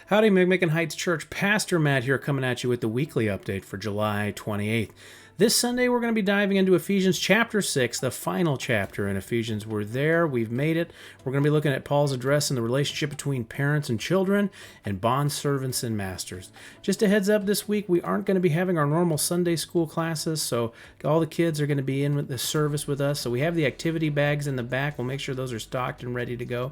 Howdy, McMicken Heights Church. Pastor Matt here coming at you with the weekly update for July 28th. This Sunday, we're going to be diving into Ephesians chapter 6, the final chapter in Ephesians. We're there. We've made it. We're going to be looking at Paul's address in the relationship between parents and children and bondservants and masters. Just a heads up, this week, we aren't going to be having our normal Sunday school classes, so all the kids are going to be in with the service with us. So we have the activity bags in the back. We'll make sure those are stocked and ready to go.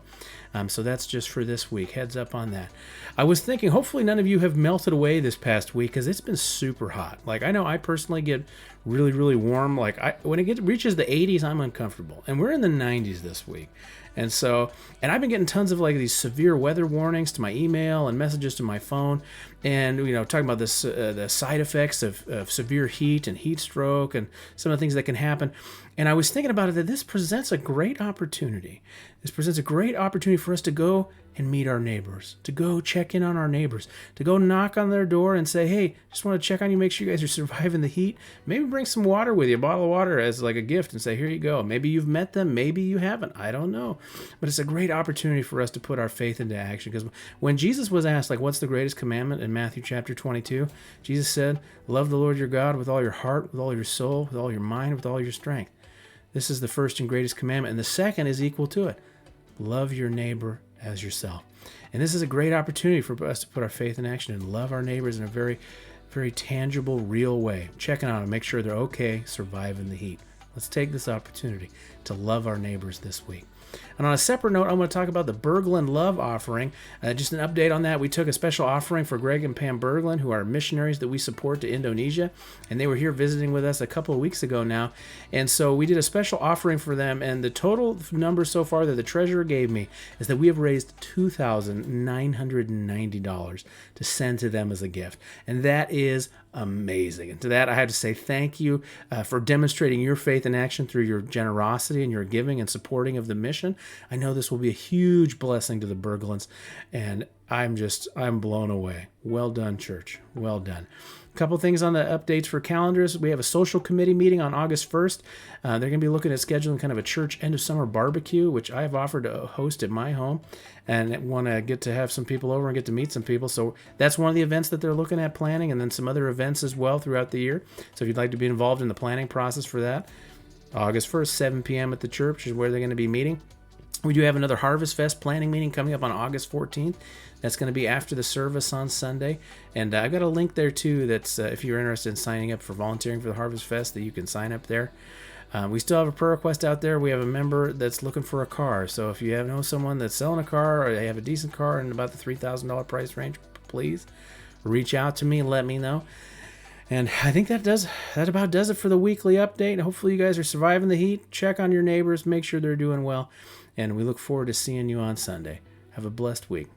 So that's just for this week. Heads up on that. I was thinking, hopefully none of you have melted away this past week because it's been super hot. Like, I know I personally get really, really warm. Like, when it reaches the 80s, I'm uncomfortable. And we're in the 90s this week. And I've been getting tons of like these severe weather warnings to my email and messages to my phone. And, talking about this, the side effects of severe heat and heat stroke and some of the things that can happen. And I was thinking about it that this presents a great opportunity. This presents a great opportunity for us to go and meet our neighbors, to go check in on our neighbors, to go knock on their door and say, hey, just want to check on you, make sure you guys are surviving the heat. Maybe bring some water with you, a bottle of water as like a gift and say, here you go. Maybe you've met them, maybe you haven't. I don't know. But it's a great opportunity for us to put our faith into action. Because when Jesus was asked, like, what's the greatest commandment in Matthew chapter 22, Jesus said, love the Lord your God with all your heart, with all your soul, with all your mind, with all your strength. This is the first and greatest commandment. And the second is equal to it. Love your neighbor as yourself. And this is a great opportunity for us to put our faith in action and love our neighbors in a very, very tangible, real way. Checking on them, make sure they're okay, surviving the heat. Let's take this opportunity to love our neighbors this week. And on a separate note, I'm going to talk about the Berglund Love Offering. Just an update on that. We took a special offering for Greg and Pam Berglund, who are missionaries that we support to Indonesia. And they were here visiting with us a couple of weeks ago now. And so we did a special offering for them. And the total number so far that the treasurer gave me is that we have raised $2,990 to send to them as a gift. And that is amazing. And to that, I have to say thank you for demonstrating your faith in action through your generosity and your giving and supporting of the mission. I know this will be a huge blessing to the Berglunds, and I'm blown away. Well done, church. Well done. A couple things on the updates for calendars. We have a social committee meeting on August 1st. They're going to be looking at scheduling kind of a church end of summer barbecue, which I have offered to host at my home, and want to get to have some people over and get to meet some people. So that's one of the events that they're looking at planning, and then some other events as well throughout the year. So if you'd like to be involved in the planning process for that, August 1st, 7 p.m. at the church is where they're going to be meeting. We do have another Harvest Fest planning meeting coming up on August 14th. That's going to be after the service on Sunday. And I've got a link there, too, that's if you're interested in signing up for volunteering for the Harvest Fest, that you can sign up there. We still have a prayer request out there. We have a member that's looking for a car. So if you know someone that's selling a car or they have a decent car in about the $3,000 price range, please reach out to me and let me know. And I think that about does it for the weekly update. Hopefully you guys are surviving the heat. Check on your neighbors. Make sure they're doing well. And we look forward to seeing you on Sunday. Have a blessed week.